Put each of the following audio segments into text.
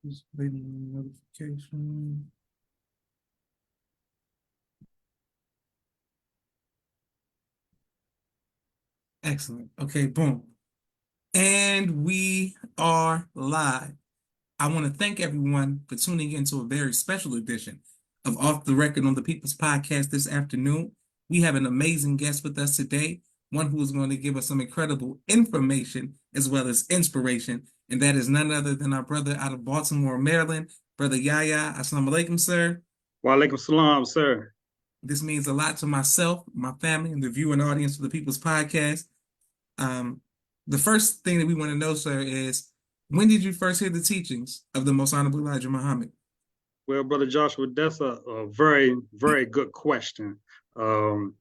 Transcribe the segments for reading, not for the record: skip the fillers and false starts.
Just waiting on notification. Excellent. Okay, boom. And we are live. I want to thank everyone for tuning in to a very special edition of Off the Record on the People's Podcast this afternoon. We have an amazing guest with us today, one who is going to give us some incredible information as well as inspiration, and that is none other than our brother out of Baltimore, Maryland, Brother Yahya. Assalamu alaikum, sir. Wa alaikum salam, sir. This means a lot to myself, my family, and the viewing audience of the People's Podcast. Um, the first thing that we want to know, sir, is when did you first hear the teachings of the Most Honorable Elijah Muhammad? Well, Brother Joshua, that's a very, very good question. Um,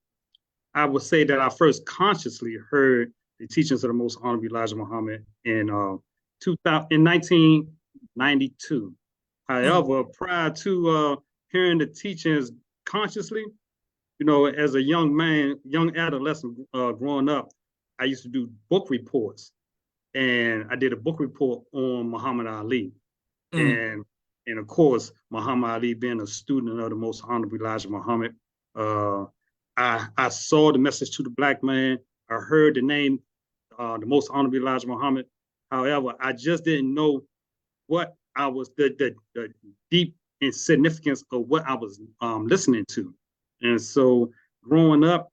I would say that I first consciously heard the teachings of the Most Honorable Elijah Muhammad in 1992. Mm, However, prior to hearing the teachings consciously, as a young man, young adolescent growing up, I used to do book reports, and I did a book report on Muhammad Ali. mm, And and of course, Muhammad Ali being a student of the Most Honorable Elijah Muhammad, uh, I saw the message to the black man. I heard the name, the Most Honorable Elijah Muhammad. However, I just didn't know what I was the deep significance of what I was listening to. And so, growing up,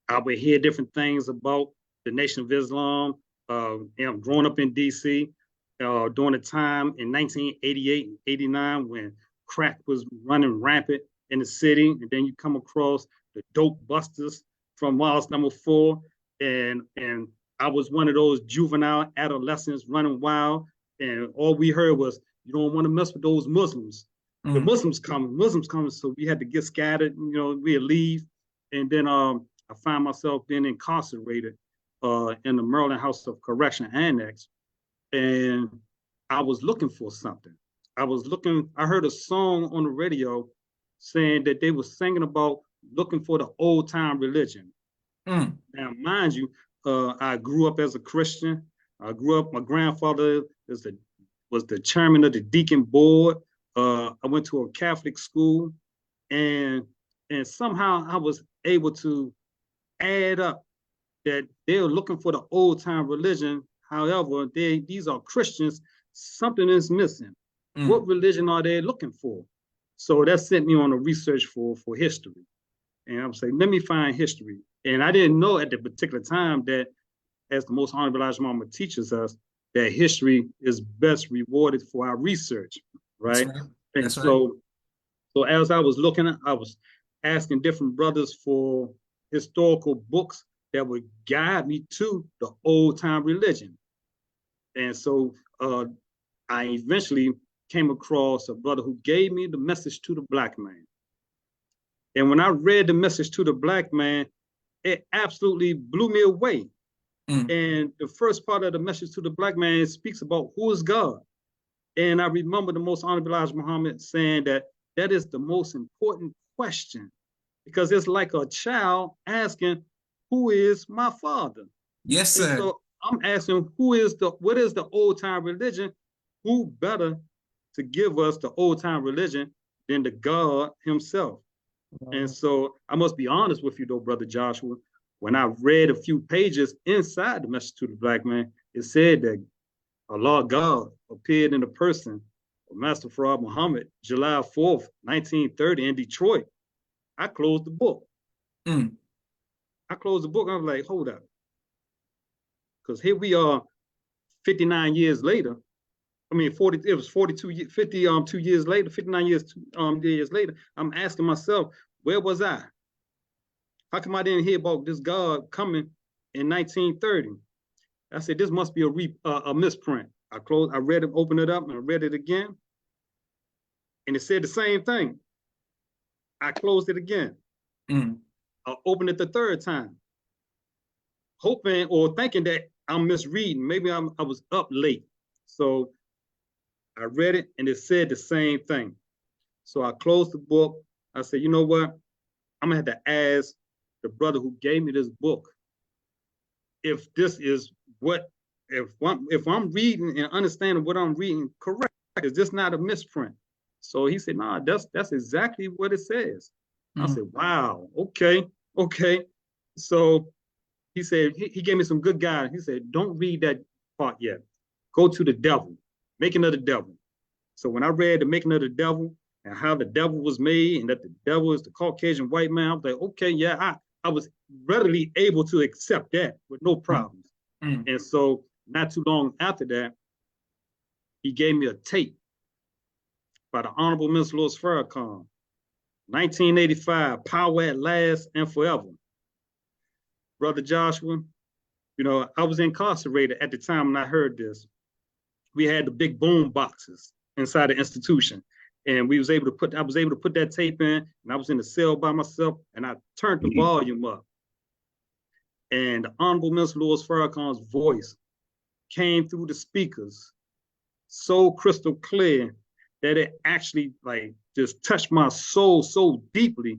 I would hear different things about the Nation of Islam. Growing up in D.C. During the time in 1988 and 89 when crack was running rampant in the city, and then you come across the dope busters from Miles Number 4, and I was one of those juvenile adolescents running wild, and all we heard was, "You don't want to mess with those Muslims. The mm. Muslims coming." So we had to get scattered. We'd leave, and then I find myself being incarcerated in the Maryland House of Correction Annex, and I was looking for something. I heard a song on the radio saying that they were singing about looking for the old time religion. Mm. Now, mind you, I grew up as a Christian. My grandfather was the chairman of the deacon board. I went to a Catholic school, and and somehow I was able to add up that they're looking for the old time religion. However, these are Christians. Something is missing. What Mm. religion are they looking for? So that sent me on a research for history. And I was like, let me find history. And I didn't know at the particular time that, as the Most Honorable Elijah Muhammad teaches us, that history is best rewarded for our research, That's right? right. And That's right. so as I was looking, I was asking different brothers for historical books that would guide me to the old time religion. And so I eventually came across a brother who gave me the message to the black man. And when I read the message to the black man, it absolutely blew me away. Mm. And the first part of the message to the black man speaks about who is God. And I remember the Most Honorable Elijah Muhammad saying that that is the most important question, because it's like a child asking, "Who is my father?" Yes, And sir. so I'm asking, what is the old time religion? Who better to give us the old time religion than the God Himself? And so I must be honest with you, though, Brother Joshua. When I read a few pages inside the message to the black man, it said that Allah God appeared in the person of Master Farad Muhammad, July 4th, 1930, in Detroit. I closed the book. Mm. I closed the book. I was like, hold up. Because here we are 59 years later. I mean, 40, it was 42, 50, 2 years later, 59 years later. I'm asking myself, where was I? How come I didn't hear about this God coming in 1930? I said, this must be a misprint. I read it, opened it up, and I read it again. And it said the same thing. I closed it again. Mm. I opened it the third time, hoping or thinking that I'm misreading. Maybe I was up late. So I read it and it said the same thing. So I closed the book. I said, you know what? I'm gonna have to ask the brother who gave me this book if this is what if I'm reading and understanding what I'm reading correct. is this not a misprint? So he said, nah, that's exactly what it says. I Mm, said, wow, okay, okay. So he said, he gave me some good guidance. He said, don't read that part yet. Go to the devil, making of the devil. So when I read the making of the devil and how the devil was made and that the devil is the Caucasian white man, I was like, okay, yeah, I was readily able to accept that with no mm, problems. mm, And so not too long after that, he gave me a tape by the Honorable Mr. Louis Farrakhan, 1985, Power at Last and Forever. Brother Joshua, I was incarcerated at the time when I heard this. We had the big boom boxes inside the institution. And I was able to put that tape in, and I was in the cell by myself, and I turned the volume up. And the Honorable Mr. Louis Farrakhan's voice came through the speakers so crystal clear that it actually like just touched my soul so deeply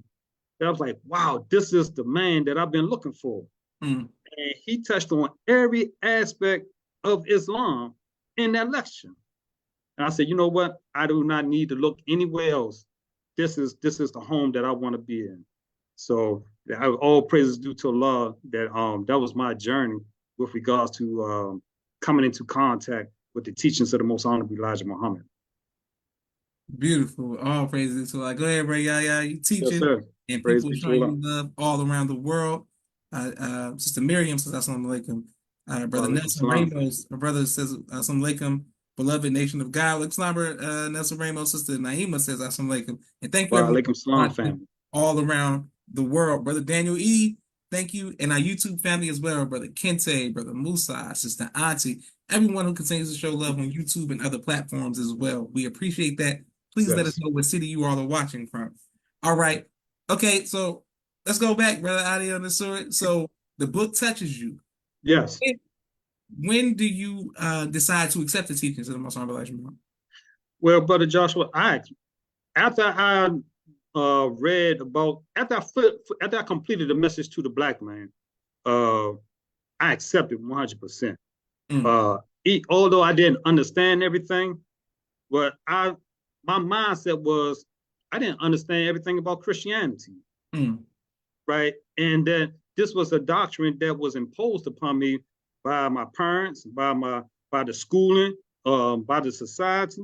that I was like, wow, this is the man that I've been looking for. mm. And he touched on every aspect of Islam in that lecture. And I said, you know what? I do not need to look anywhere else. This is the home that I want to be in. So all praises due to Allah that was my journey with regards to coming into contact with the teachings of the Most Honorable Elijah Muhammad. Beautiful. All praises to Allah. Go ahead, bro. Yahya. You Yes, teaching sir. and Praise people be to showing Allah. you love all around the world. Sister Miriam says, Assalamu alaikum. Wa Brother alaikum Nelson salam. Ramos, my brother says, Assalamu alaikum. Beloved nation of God. Looks like Nelson Ramos, Sister Naima says, Assalamu alaikum. And thank you, Wa everyone, alaikum for salam, watching family. all around the world. Brother Daniel E., thank you. And our YouTube family as well. Brother Kente, Brother Musa, Sister Auntie, everyone who continues to show love on YouTube and other platforms as well. We appreciate that. Please let us Yes. know what city you all are watching from. All right. Okay, so let's go back, Brother Adi on the sword. So the book touches you. Yes. When do you decide to accept the teachings of the Most Honorable Elijah Muhammad? Well, Brother Joshua, after I read about after I completed the message to the black man, uh, I accepted 100%. Mm, Uh, Although I didn't understand everything, but my mindset was I didn't understand everything about Christianity, mm, right? And that this was a doctrine that was imposed upon me by my parents, by the schooling, by the society.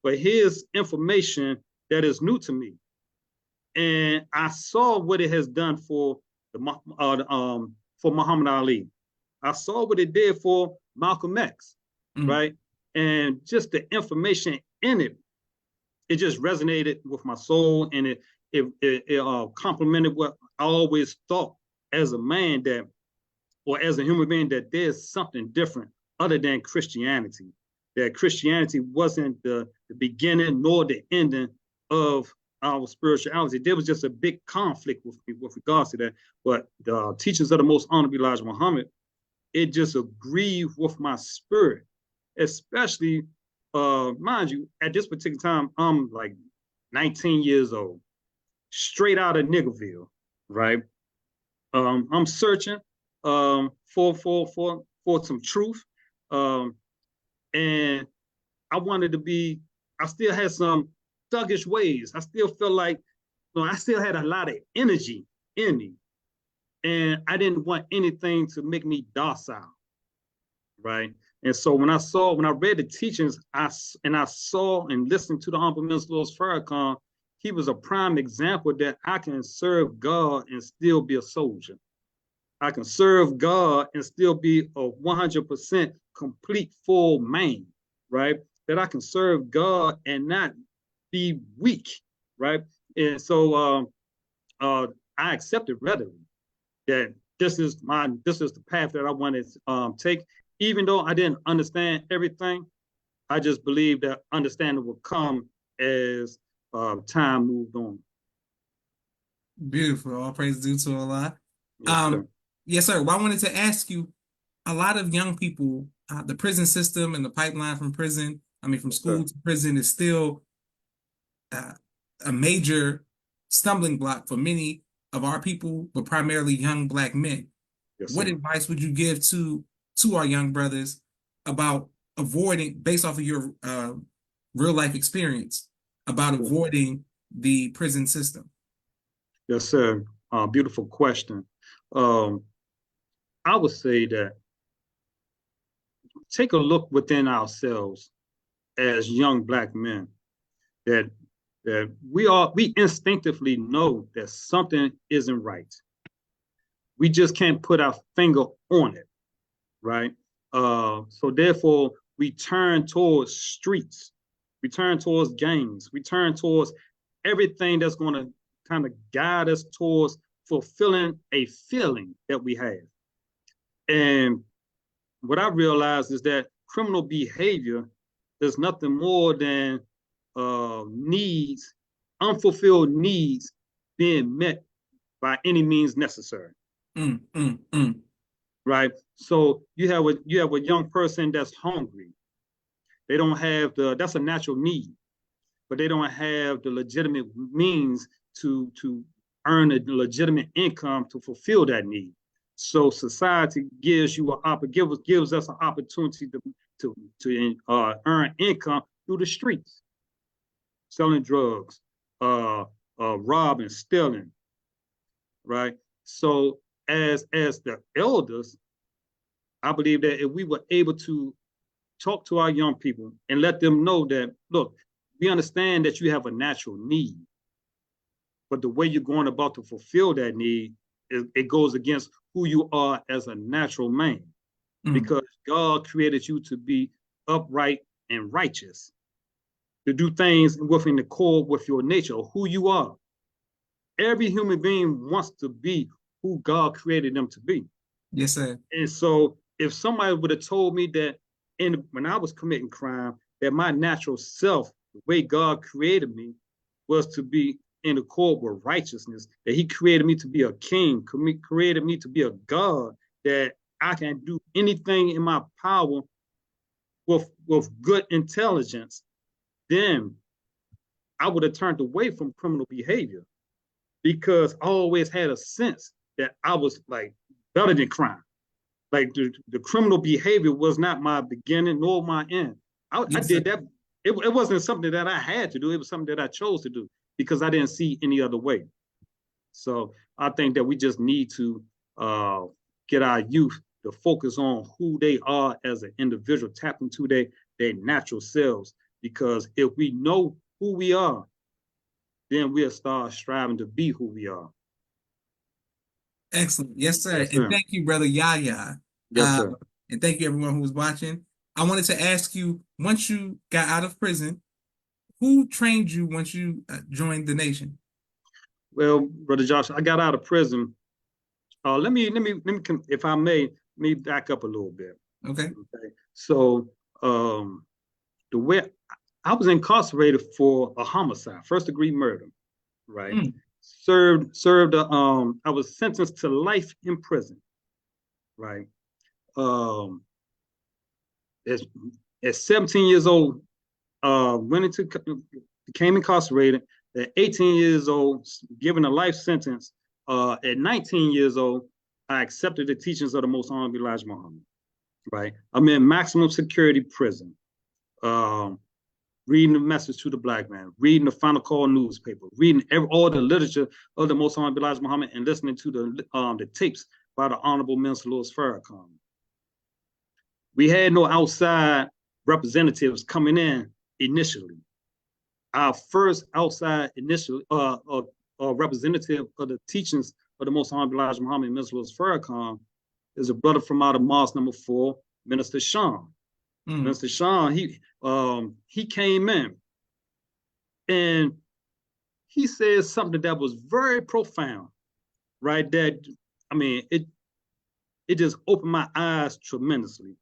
But here's information that is new to me, and I saw what it has done for Muhammad Ali. I saw what it did for Malcolm X, mm, right? And just the information in it, it just resonated with my soul, and it complemented what I always thought as a man that, or as a human being, that there's something different other than Christianity. That Christianity wasn't the beginning nor the ending of our spirituality. There was just a big conflict with regards to that. But the teachings of the Most Honorable Elijah Muhammad, it just agreed with my spirit, especially, mind you, at this particular time, I'm like 19 years old, straight out of Niggerville, right? I'm searching for some truth, um, and I wanted to be. I still had some thuggish ways. I still felt like, I still had a lot of energy in me, and I didn't want anything to make me docile, right? And so when I read the teachings, I saw and listened to the Honorable Minister Louis Farrakhan, he was a prime example that I can serve God and still be a soldier. I can serve God and still be a 100% complete full man, right? That I can serve God and not be weak, right? And so I accepted readily that this is the path that I want to take. Even though I didn't understand everything, I just believe that understanding will come as time moved on. beautiful. All praise due to Allah. Yes, Um, sir. yes, sir. Well, I wanted to ask you, a lot of young people, the prison system and the pipeline from prison, I mean, from Yes, sir. school to prison is still uh, a major stumbling block for many of our people, but primarily young black men. Yes, What sir. advice would you give to our young brothers about avoiding, based off of your real life experience about avoiding the prison system? Yes, sir. Beautiful question. Um, I would say that take a look within ourselves as young black men that we instinctively know that something isn't right. We just can't put our finger on it, right? So therefore, we turn towards streets, we turn towards gangs, we turn towards everything that's going to kind of guide us towards fulfilling a feeling that we have. And what I realized is that criminal behavior is nothing more than needs, unfulfilled needs being met by any means necessary. Mm, mm, mm. Right. So you have a young person that's hungry. They don't have that's a natural need, but they don't have the legitimate means to earn a legitimate income to fulfill that need. So society gives us an opportunity to earn income through the streets, selling drugs, uh, robbing, stealing, right? So as the elders, I believe that if we were able to talk to our young people and let them know that, look, we understand that you have a natural need, but the way you're going about to fulfill that need, it goes against who you are as a natural man, Mm. because God created you to be upright and righteous, to do things within the core with your nature, who you are. Every human being wants to be who God created them to be. Yes, sir. And so if somebody would have told me that when I was committing crime, that my natural self, the way God created me, was to be in accord with righteousness, that he created me to be a king, created me to be a God, that I can do anything in my power with good intelligence, then I would have turned away from criminal behavior, because I always had a sense that I was like better than crime. Like the criminal behavior was not my beginning nor my end. I Yes, sir. did that. It wasn't something that I had to do. It was something that I chose to do because I didn't see any other way. So I think that we just need to uh, get our youth to focus on who they are as an individual, tap into their natural selves. Because if we know who we are, then we'll start striving to be who we are. Excellent. Yes, sir. Yes, And sir. thank you, Brother Yahya. Yes, Uh, sir. and thank you, everyone who was watching. I wanted to ask you, once you got out of prison, who trained you once you joined the nation? Well, brother Josh, I got out of prison. If I may, let me back up a little bit. Okay. Okay. So, the way I was incarcerated for a homicide, first degree murder, right? Mm, Served. I was sentenced to life in prison, right? Um, at, at 17 years old, went into became incarcerated. At 18 years old, given a life sentence. At 19 years old, I accepted the teachings of the Most Honorable Elijah Muhammad. Right, I'm in maximum security prison. Um, Reading the message to the black man, reading the Final Call newspaper, reading all the literature of the Most Honorable Elijah Muhammad, and listening to the tapes by the Honorable Minister Louis Farrakhan. We had no outside representatives coming in initially. Our first outside initial representative of the teachings of the Most Honorable Elijah Muhammad and Minister Louis Farrakhan is a brother from out of Mosque number 4, Minister Sean. mm. Minister Sean, he came in and he said something that was very profound, right? That I mean, it just opened my eyes tremendously.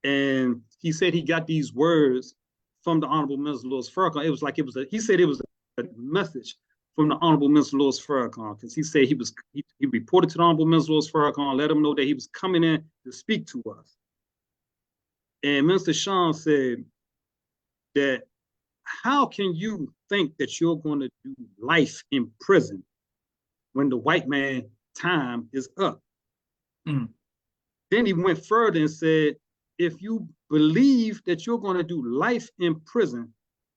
And he said he got these words from the Honorable Minister Louis Farrakhan. It was like he said it was a message from the Honorable Minister Louis Farrakhan, because he said he reported to the Honorable Minister Louis Farrakhan, let him know that he was coming in to speak to us. And Minister Sean said that, how can you think that you're going to do life in prison when the white man time is up? Mm. Then he went further and said, if you believe that you're going to do life in prison,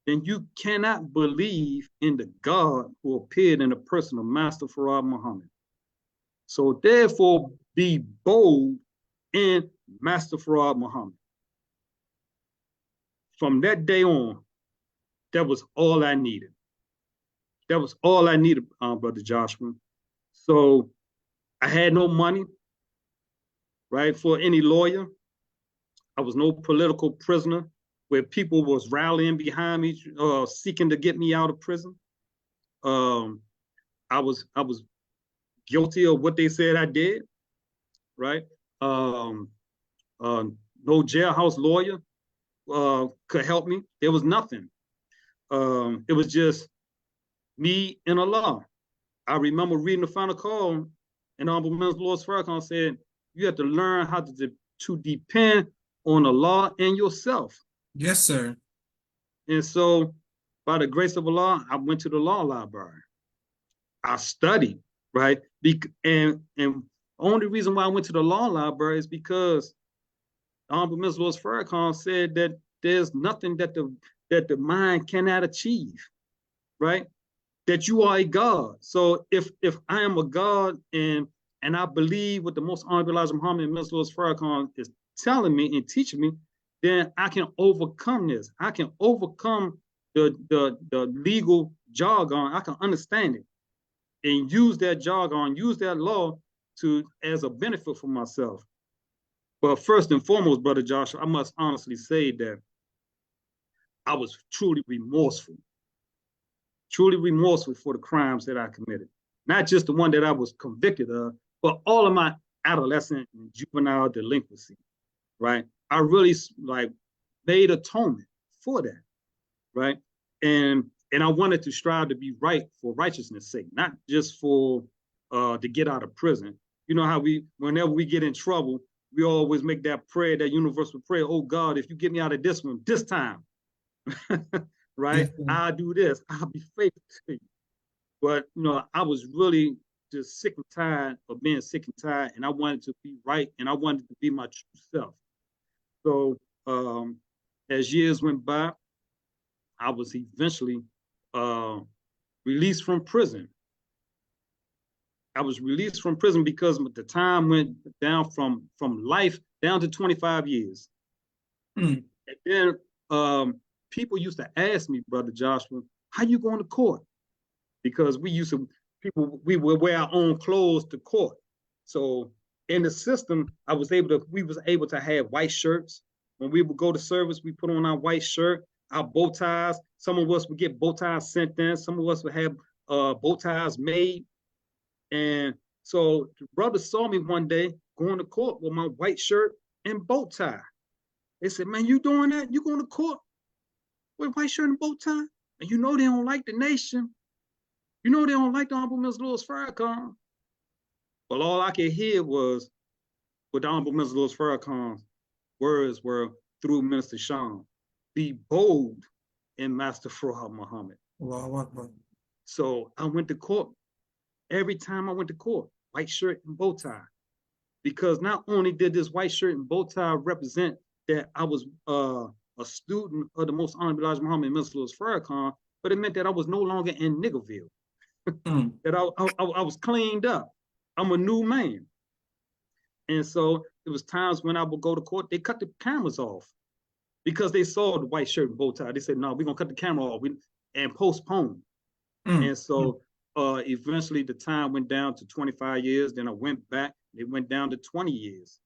then you cannot believe in the God who appeared in the person of Master Farad Muhammad. So therefore, be bold in Master Farad Muhammad. From that day on, that was all I needed. That was all I needed, Brother Joshua. So I had no money, right, for any lawyer. I was no political prisoner where people was rallying behind me, seeking to get me out of prison. Um, I was guilty of what they said I did, right? Um, uh, no jailhouse lawyer could help me. There was nothing. It was just me and Allah. I remember reading the final call, and Honorable Minister Lord Farrakhan said, you have to learn how to depend on Allah and yourself. Yes, sir. And so, by the grace of Allah, I went to the law library. I studied, right? And only reason why I went to the law library is because Honorable Minister Lord Farrakhan said that there's nothing that the mind cannot achieve, right? That you are a God. So if I am a God and I believe what the most honorable Elijah Muhammad and Minister Lord Farrakhan is telling me and teaching me, then I can overcome this. I can overcome the legal jargon. I can understand it and use that jargon, use that law to as a benefit for myself. But first and foremost, Brother Joshua, I must honestly say that I was truly remorseful for the crimes that I committed. Not just the one that I was convicted of, but all of my adolescent and juvenile delinquency, right? I really like made atonement for that, right? And I wanted to strive to be right for righteousness' sake, not just for to get out of prison. You know how whenever we get in trouble, we always make that prayer, that universal prayer. Oh God, if you get me out of this one this time, right? Yes, sir. I'll do this. I'll be faithful to you. But I was really just sick and tired of being sick and tired, and I wanted to be right, and I wanted to be my true self. So as years went by, I was eventually uh, released from prison. I was released from prison because the time went down from life down to 25 years. Mm. And then people used to ask me, Brother Joshua, how you going to court? Because we would wear our own clothes to court. So in the system, we was able to have white shirts. When we would go to service, we put on our white shirt, our bow ties. Some of us would get bow ties sent in. Some of us would have bow ties made. And so the brother saw me one day going to court with my white shirt and bow tie. They said, man, you doing that? You going to court with white shirt and bow tie? And you know they don't like the nation. You know they don't like the Honorable Mr. Louis Farrakhan. But all I could hear was what the Honorable Mr. Louis Farrakhan's words were through Minister Sean. Be bold in Master Farad Muhammad. Wow. So I went to court. Every time I went to court, white shirt and bow tie. Because not only did this white shirt and bow tie represent that I was a student of the most honorable Elijah Muhammad and Minister Louis Farrakhan, but it meant that I was no longer in Niggerville. Mm. That I was cleaned up. I'm a new man. And so it was times when I would go to court, they cut the cameras off because they saw the white shirt and bow tie. They said, no, we're going to cut the camera off and postpone. Mm. And so eventually the time went down to 25 years. Then I went back. It went down to 20 years.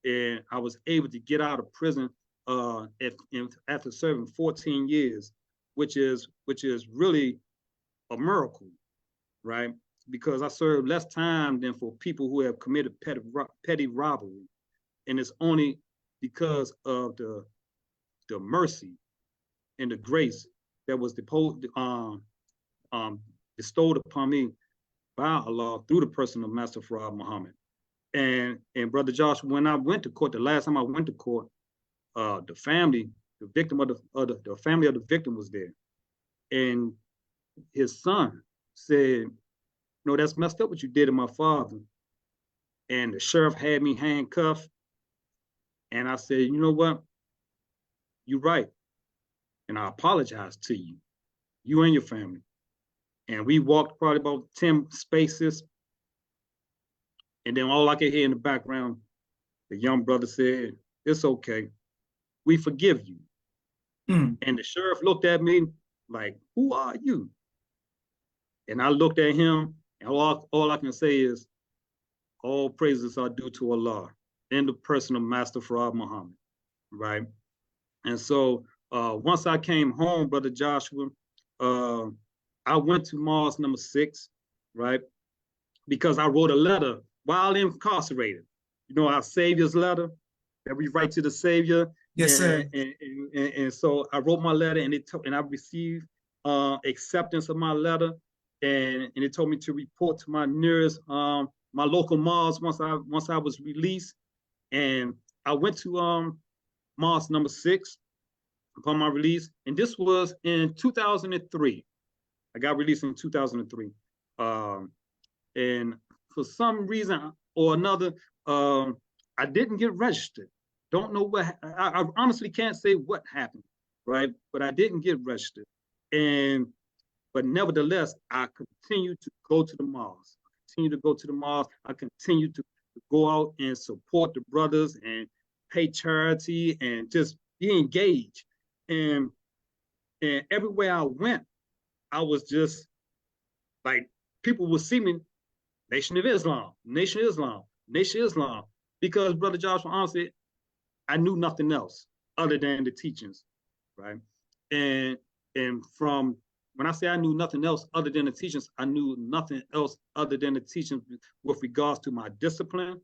And I was able to get out of prison after serving 14 years, which is really a miracle, right? Because I served less time than for people who have committed petty robbery. And it's only because of the mercy and the grace that was bestowed upon me by Allah through the person of Master Farad Muhammad. And Brother Josh, when I went to court, the last time I went to court, the family, the victim of the family of the victim was there. And his son said, no, that's messed up what you did to my father. And the sheriff had me handcuffed. And I said, you know what? You're right. and I apologize to you, you and your family. And we walked probably about 10 spaces. And then all I could hear in the background, the young brother said, it's okay. We forgive you. Mm. And the sheriff looked at me like, who are you? And I looked at him, and all I can say is, all praises are due to Allah in the person of Master Farad Muhammad, right? And so once I came home, Brother Joshua, uh, I went to Mars number 6, right? Because I wrote a letter while incarcerated. You know, our Savior's letter that we write to the Savior. Yes, sir. And so I wrote my letter, and I received acceptance of my letter, and it told me to report to my nearest my local Mars once I was released. And I went to Mars number 6 upon my release, and this was in 2003. I got released in 2003. And for some reason or another, I didn't get registered. Don't know what, I honestly can't say what happened, right? But I didn't get registered. But nevertheless, I continue to go to the malls. I continue to go out and support the brothers and pay charity and just be engaged. And, and everywhere I went, I was just like, people would see me, Nation of Islam, Nation of Islam, Nation of Islam. Because, Brother Joshua, honestly, I knew nothing else other than the teachings, right? And from when I say I knew nothing else other than the teachings, I knew nothing else other than the teachings with regards to my discipline,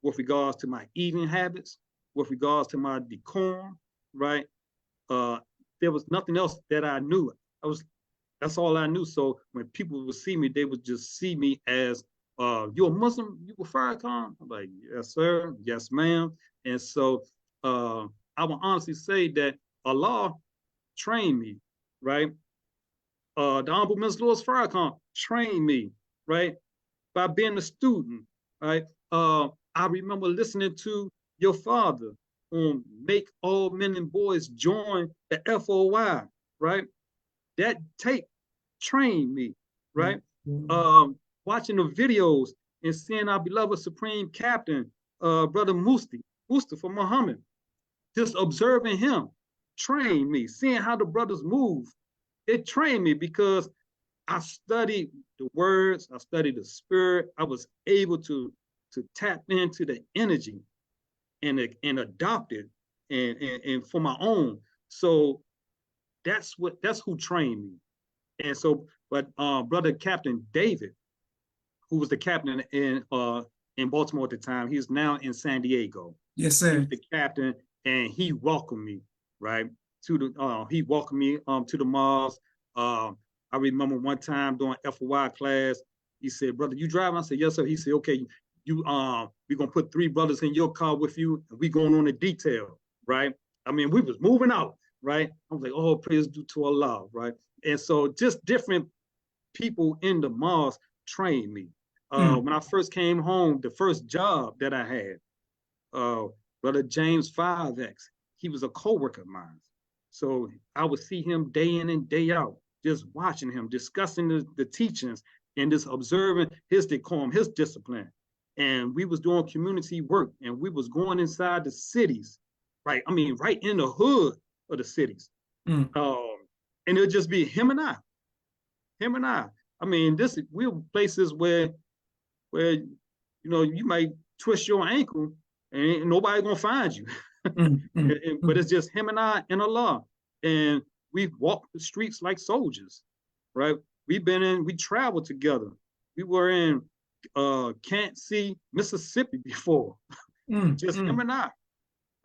with regards to my eating habits, with regards to my decorum, right? There was nothing else that I knew. That's all I knew. So when people would see me, they would just see me as, you're a Muslim, you were Farrakhan? I'm like, yes, sir, yes, ma'am. And so I will honestly say that Allah trained me, right? The Honorable Minister Louis Farrakhan trained me, right? By being a student, right? I remember listening to your father on Make All Men and Boys Join the FOI, right? That tape trained me, right? Watching the videos and seeing our beloved Supreme Captain, Brother Mustafa Muhammad, just observing him trained me, seeing how the brothers move. It trained me because I studied the words, I studied the spirit. I was able to tap into the energy and adopt it and for my own. So that's who trained me. And so, but Brother Captain David, who was the captain in Baltimore at the time, he's now in San Diego. Yes, He was sir. the captain, and he welcomed me, right? He welcomed me to the Mars. I remember one time during FOI class, he said, "Brother, you driving?" I said, "Yes, sir." He said, "Okay, we're gonna put 3 brothers in your car with you, and we going on a detail, right?" I mean, we was moving out, right? I was like, "Oh, praise due to Allah," right? And so just different people in the Mars trained me. When I first came home, the first job that I had, Brother James 5X, he was a co-worker of mine. So I would see him day in and day out, just watching him, discussing the teachings and just observing his decorum, his discipline. And we was doing community work, and we was going inside the cities, right? I mean, right in the hood of the cities. And it would just be him and I, him and I. I mean, we were places where you might twist your ankle and ain't nobody gonna find you. But it's just him and I and Allah. And we've walked the streets like soldiers, right? We traveled together. We were in Can't See, Mississippi before. Just him and I,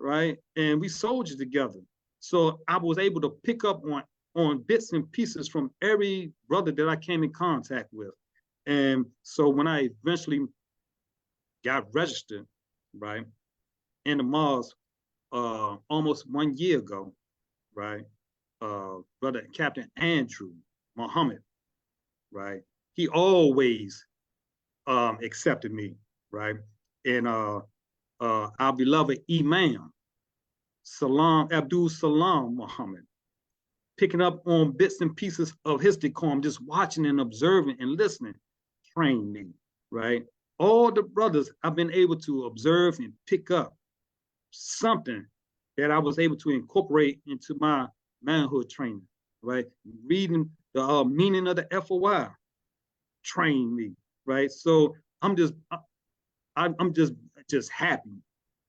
right? And we soldiered together. So I was able to pick up on bits and pieces from every brother that I came in contact with. And so when I eventually got registered, right, in the Mars almost 1 year ago, right, Brother Captain Andrew Muhammad, right, he always accepted me, right, and our beloved Imam Salam Abdul Salam Muhammad, picking up on bits and pieces of his decorum, just watching and observing and listening, trained me, right? All the brothers I've been able to observe and pick up something that I was able to incorporate into my manhood training, right? Reading the meaning of the FOI trained me, right? So I'm just happy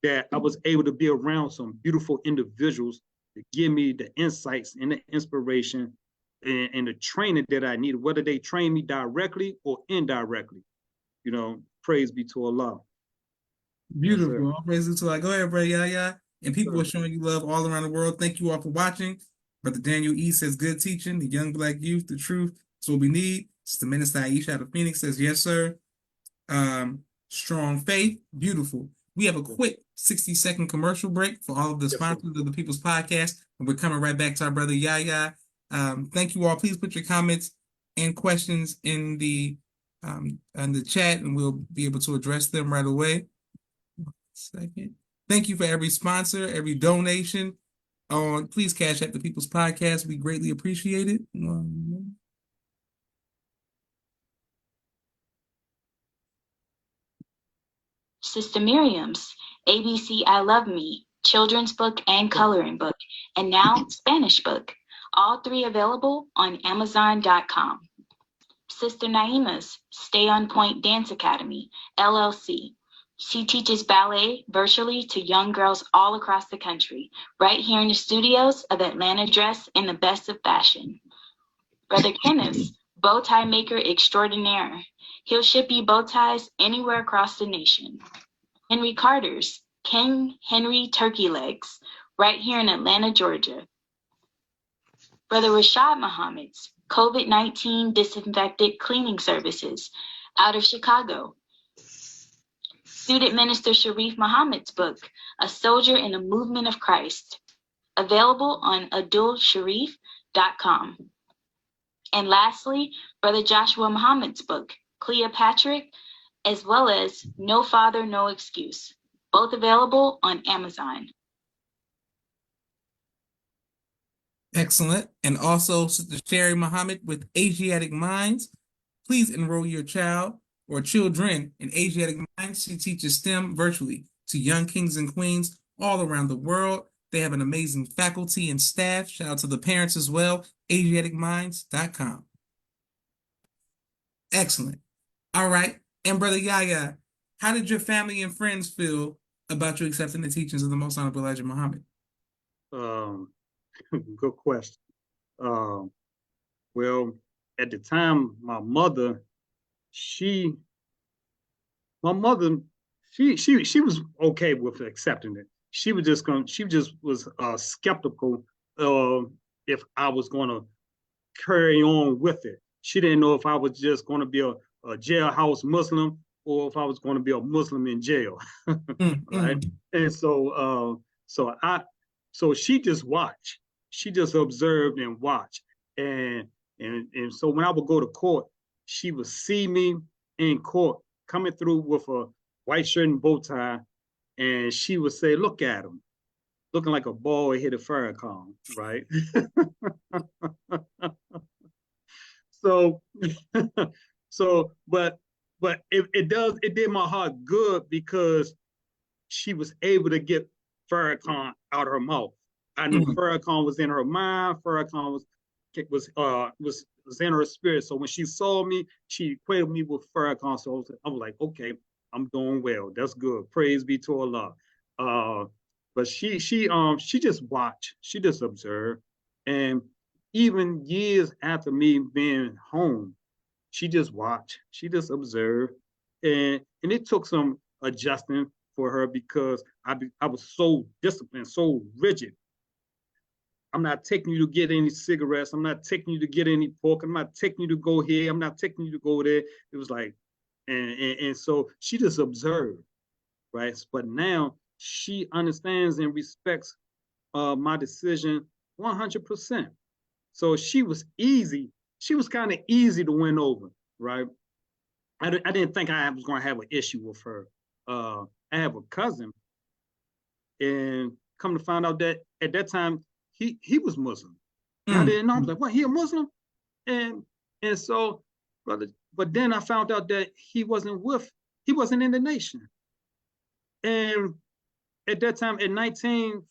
that I was able to be around some beautiful individuals to give me the insights and the inspiration and the training that I needed, whether they train me directly or indirectly. You know, praise be to Allah. Yes, sir. Beautiful. All praises to Allah. Go ahead, brother Yahya. And people are Sir. showing you love all around the world. Thank you all for watching. Brother Daniel E says, good teaching. The young black youth, the truth. That's what we need. Sister Minister Aisha out of Phoenix says, yes, sir. Strong faith. Beautiful. We have a quick 60-second commercial break for all of the Yes, sir. sponsors of the People's Podcast. And we're coming right back to our brother Yahya. Thank you all. Please put your comments and questions in the chat, and we'll be able to address them right away. Second. Thank you for every sponsor, every donation. Please cash at the People's Podcast. We greatly appreciate it. Sister Miriam's ABC I Love Me children's book and coloring book, and now Spanish book. All three available on Amazon.com. Sister Naima's Stay on Point Dance Academy, LLC. She teaches ballet virtually to young girls all across the country, right here in the studios of Atlanta Dress in the best of fashion. Brother Kenneth's Bow Tie Maker Extraordinaire. He'll ship you bow ties anywhere across the nation. Henry Carter's King Henry Turkey Legs, right here in Atlanta, Georgia. Brother Rashad Muhammad's COVID-19 Disinfected Cleaning Services, out of Chicago. Student Minister Sharif Muhammad's book, A Soldier in the Movement of Christ, available on adulsharif.com. And lastly, Brother Joshua Muhammad's book, Cleopatra, as well as No Father, No Excuse, both available on Amazon. Excellent. And also, Sister Sherry Muhammad with Asiatic Minds. Please enroll your child or children in Asiatic Minds. She teaches STEM virtually to young kings and queens all around the world. They have an amazing faculty and staff. Shout out to the parents as well. AsiaticMinds.com. Excellent. All right. And Brother Yahya, how did your family and friends feel about you accepting the teachings of the Most Honorable Elijah Muhammad? Good question. Well, at the time, my mother, she was okay with accepting it. She just was skeptical if I was gonna carry on with it. She didn't know if I was just gonna be a jailhouse Muslim or if I was gonna be a Muslim in jail. Right? And so she just watched. She just observed and watched. And so when I would go to court, she would see me in court coming through with a white shirt and bow tie, and she would say, "Look at him, looking like a boy hit a Farrakhan," right? So, but it did my heart good because she was able to get Farrakhan out of her mouth. I knew Farrakhan was in her mind. Farrakhan was in her spirit. So when she saw me, she equated me with Farrakhan. So I was like, okay, I'm doing well. That's good. Praise be to Allah. But she just watched. She just observed. And even years after me being home, she just watched. She just observed. And it took some adjusting for her because I was so disciplined, so rigid. I'm not taking you to get any cigarettes. I'm not taking you to get any pork. I'm not taking you to go here. I'm not taking you to go there. It was like, and so she just observed, right? But now she understands and respects my decision 100%. So she was easy. She was kind of easy to win over, right? I didn't think I was going to have an issue with her. I have a cousin, and come to find out that at that time he was Muslim, And I didn't know. I was like, what, he a Muslim? And and so, brother, but then I found out that he wasn't in the nation. And at that time, at 19,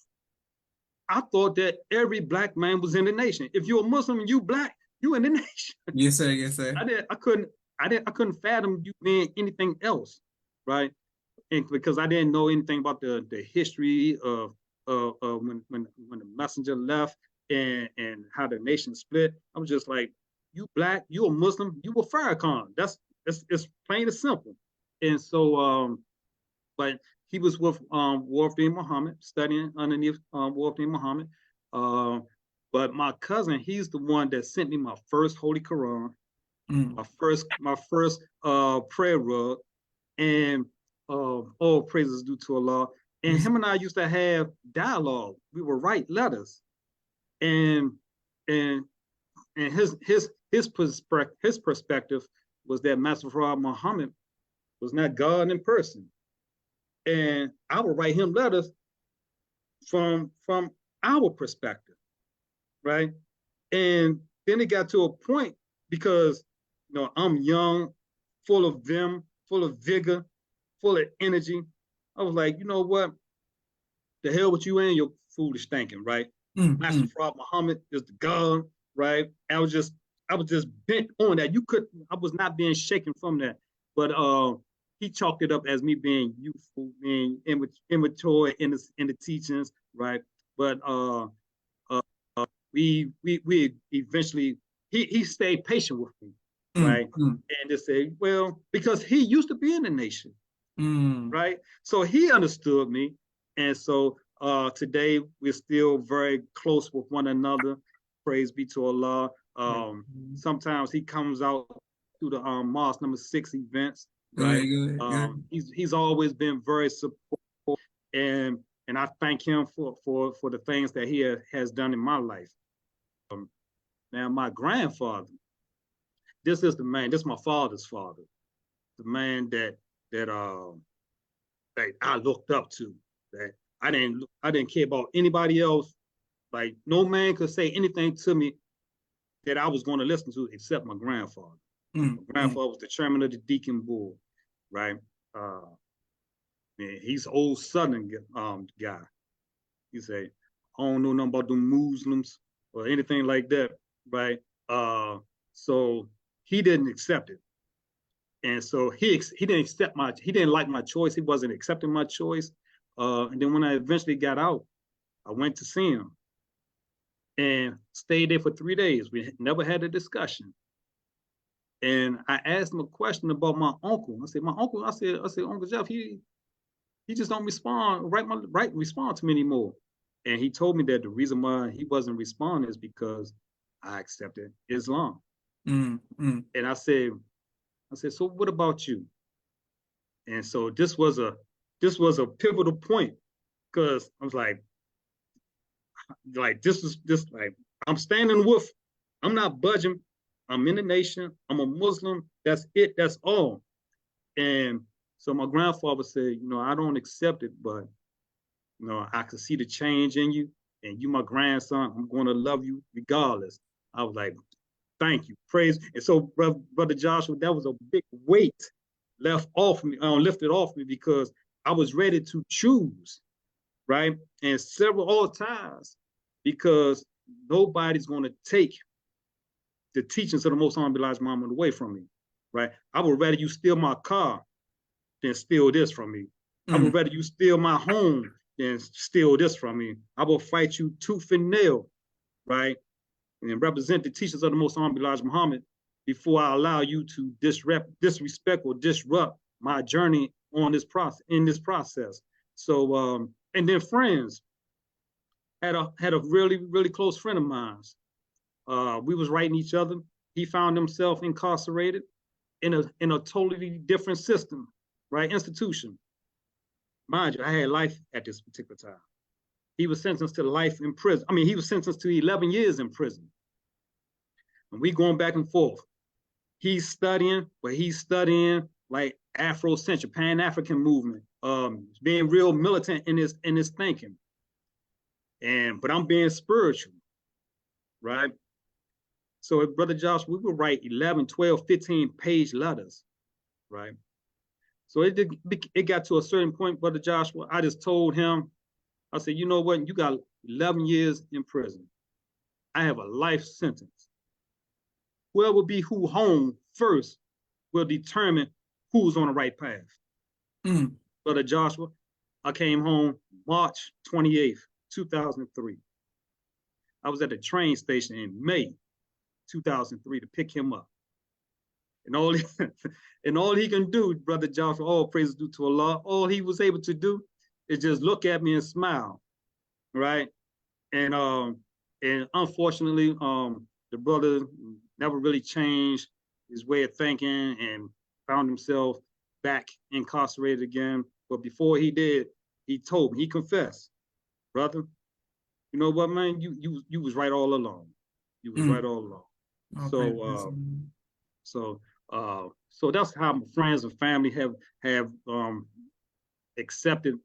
I thought that every black man was in the nation. If you're a Muslim and you black, you in the nation. Yes, sir. Yes, sir. I couldn't fathom you being anything else, right? And because I didn't know anything about the history of when the messenger left and how the nation split. I was just like, you black, you a Muslim, you a Farrakhan. It's plain and simple. And so but he was with Warfin Muhammad, studying underneath Warfin Muhammad. But my cousin, he's the one that sent me my first Holy Quran, my first prayer rug, and all praises due to Allah. And him and I used to have dialogue. We would write letters, and and and his perspective was that Master Muhammad was not God in person. And I would write him letters from our perspective, right? And then it got to a point because I'm young, full of vim, full of vigor, full of energy. I was like, you know what? The hell with you and your foolish thinking, right? Master Muhammad is the God, right? I was just bent on that. I was not being shaken from that. But he chalked it up as me being youthful, being immature in the teachings, right? But we eventually he stayed patient with me, right? And just say, well, because he used to be in the nation, right? So he understood me, and so today we're still very close with one another. Praise be to Allah. Sometimes he comes out to the Mosque number 6 events. Right. He's always been very supportive, and I thank him for the things that he has done in my life. Now, my grandfather, this is the man. This is my father's father, the man that I looked up to. That I didn't care about anybody else. Like no man could say anything to me that I was going to listen to except my grandfather. My grandfather was the chairman of the Deacon Board. Right, he's old Southern guy. He say, I don't know nothing about the Muslims or anything like that, right? So he didn't accept it, and so he didn't like my choice. He wasn't accepting my choice. And then when I eventually got out, I went to see him and stayed there for 3 days. We never had a discussion. And I asked him a question about my uncle. I said, Uncle Jeff, he just don't respond, respond to me anymore. And he told me that the reason why he wasn't responding is because I accepted Islam. And I said, so what about you? And so this was a pivotal point because I was like I'm standing with, I'm not budging. I'm in the nation. I'm a Muslim. That's it. That's all. And so my grandfather said, I don't accept it, but, I can see the change in you. And you, my grandson, I'm going to love you regardless. I was like, thank you. Praise. And so, Brother Joshua, that was a big weight lifted off me because I was ready to choose, right? And several times because nobody's going to take the teachings of the Most Honorable Elijah Muhammad away from me, right? I would rather you steal my car than steal this from me. I would rather you steal my home than steal this from me. I will fight you tooth and nail, right? And represent the teachings of the Most Honorable Elijah Muhammad before I allow you to disrespect or disrupt my journey in this process. So, and then friends, had a really, really close friend of mine. We was writing each other. He found himself incarcerated in a totally different system, right? Institution. Mind you, I had life at this particular time. He was sentenced to life in prison. I mean, he was sentenced to 11 years in prison. And we going back and forth. He's studying like Afrocentric, Pan-African movement, being real militant in his thinking. But I'm being spiritual. right? So Brother Josh, we would write 11, 12, 15-page letters, right? So it got to a certain point, Brother Joshua, I just told him, I said, you know what? You got 11 years in prison. I have a life sentence. Whoever be who home first will determine who's on the right path. Mm. Brother Joshua, I came home March 28th, 2003. I was at the train station in May 2003 to pick him up. And all he, and all he can do, Brother Joshua, all praises due to Allah, all he was able to do is just look at me and smile, right? And unfortunately, the brother never really changed his way of thinking and found himself back incarcerated again. But before he did, he told me, he confessed, brother, you know what, man, you was right all along. You was right all along. All So praises. so so that's how my friends and family have accepted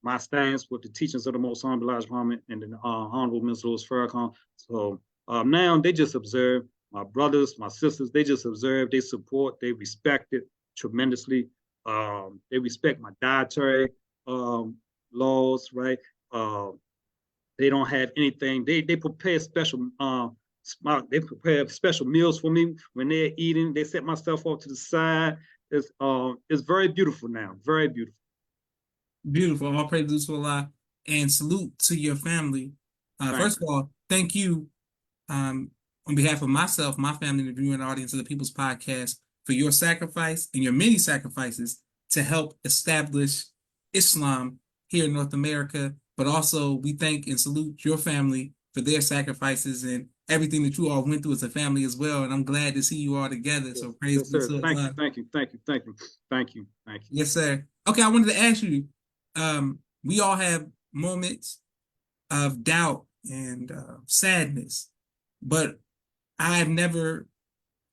my stance with the teachings of the Most Honorable Elijah Muhammad and the Honorable Mr. Louis Farrakhan. So now they just observe. My brothers, my sisters, they just observe, they support, they respect it tremendously. They respect my dietary laws, right? They don't have anything. They prepare special they prepare special meals for me when they're eating. They set myself off to the side. It's very beautiful now, very beautiful. Beautiful. All praise to Allah, and salute to your family. First of all, thank you on behalf of myself, my family, and the viewing audience of the People's Podcast for your sacrifice and your many sacrifices to help establish Islam here in North America. But also, we thank and salute your family for their sacrifices and everything that you all went through as a family as well. And I'm glad to see you all together. So praise yes, sir. to Thank Allah. you, thank you, thank you, thank you, thank you, thank you. Yes, sir. Okay, I wanted to ask you, we all have moments of doubt and sadness, but I've never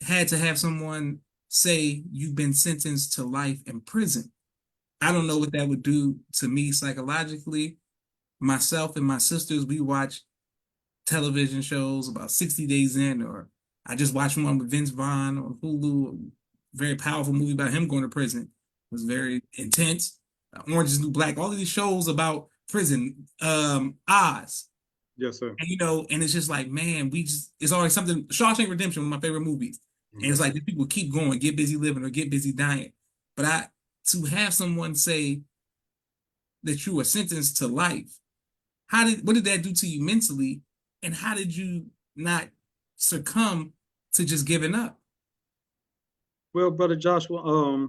had to have someone say you've been sentenced to life in prison. I don't know what that would do to me psychologically. Myself and my sisters, we watch television shows about 60 Days In, or I just watched one with Vince Vaughn on Hulu, a very powerful movie about him going to prison. It was very intense. Orange is the New Black, all of these shows about prison, Oz. Yes, sir. And and it's just like, man, it's always something. Shawshank Redemption, one of my favorite movies. And it's like these people keep going, get busy living or get busy dying. But to have someone say that you were sentenced to life, what did that do to you mentally? And how did you not succumb to just giving up? Well, Brother Joshua,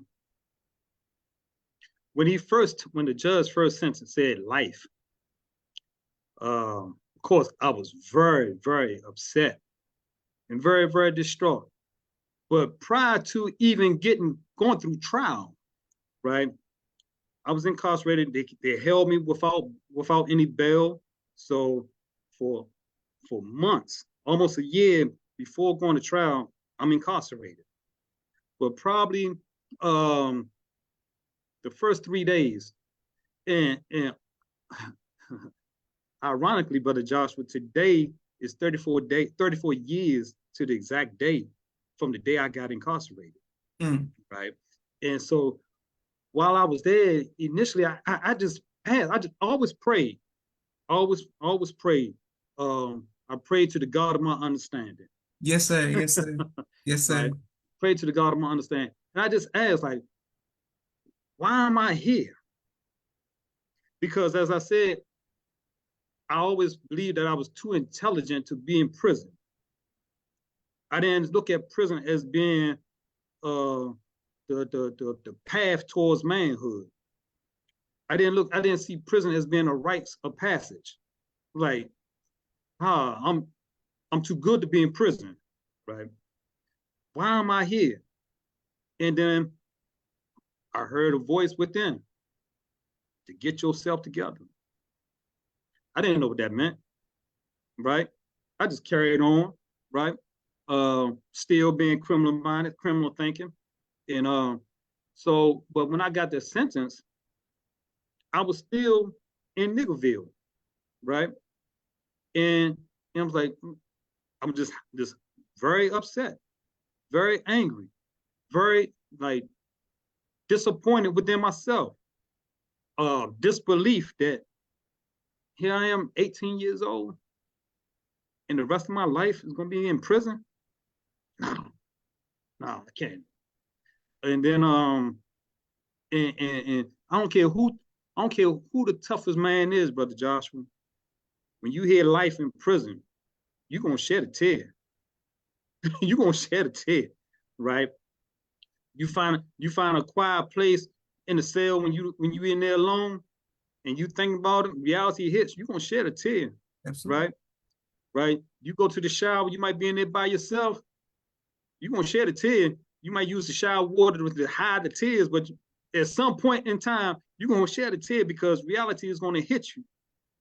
when the judge first sentenced said life, of course, I was very, very upset and very, very distraught. But prior to even going through trial, right, I was incarcerated. They held me without any bail. So for months, almost a year before going to trial, I'm incarcerated. But probably the first 3 days, and ironically, Brother Joshua, today is 34 years to the exact day from the day I got incarcerated. Right. And so while I was there, initially I just always prayed. Always prayed. I prayed to the God of my understanding. Yes, sir. Yes, sir. Yes, sir. Right? Prayed to the God of my understanding. And I just asked, like, why am I here? Because as I said, I always believed that I was too intelligent to be in prison. I didn't look at prison as being the path towards manhood. I didn't see prison as being a rites of passage. Like, I'm too good to be in prison, right? Why am I here? And then I heard a voice within to get yourself together. I didn't know what that meant, right? I just carried on, right? Still being criminal minded, criminal thinking. And but when I got the sentence, I was still in Niggerville, right? And I was like, I'm just very upset, very angry, very like disappointed within myself. Disbelief that here I am, 18 years old, and the rest of my life is gonna be in prison. No, no, I can't. And then and I don't care who the toughest man is, brother Joshua. When you hear life in prison, you're gonna shed a tear. You're gonna shed a tear, right? You find a quiet place in the cell when you in there alone and you think about it, reality hits, you're gonna shed a tear, Absolutely. right? Right? You go to the shower, you might be in there by yourself, you're gonna shed a tear. You might use the shower water to hide the tears, but at some point in time, you're gonna shed a tear because reality is gonna hit you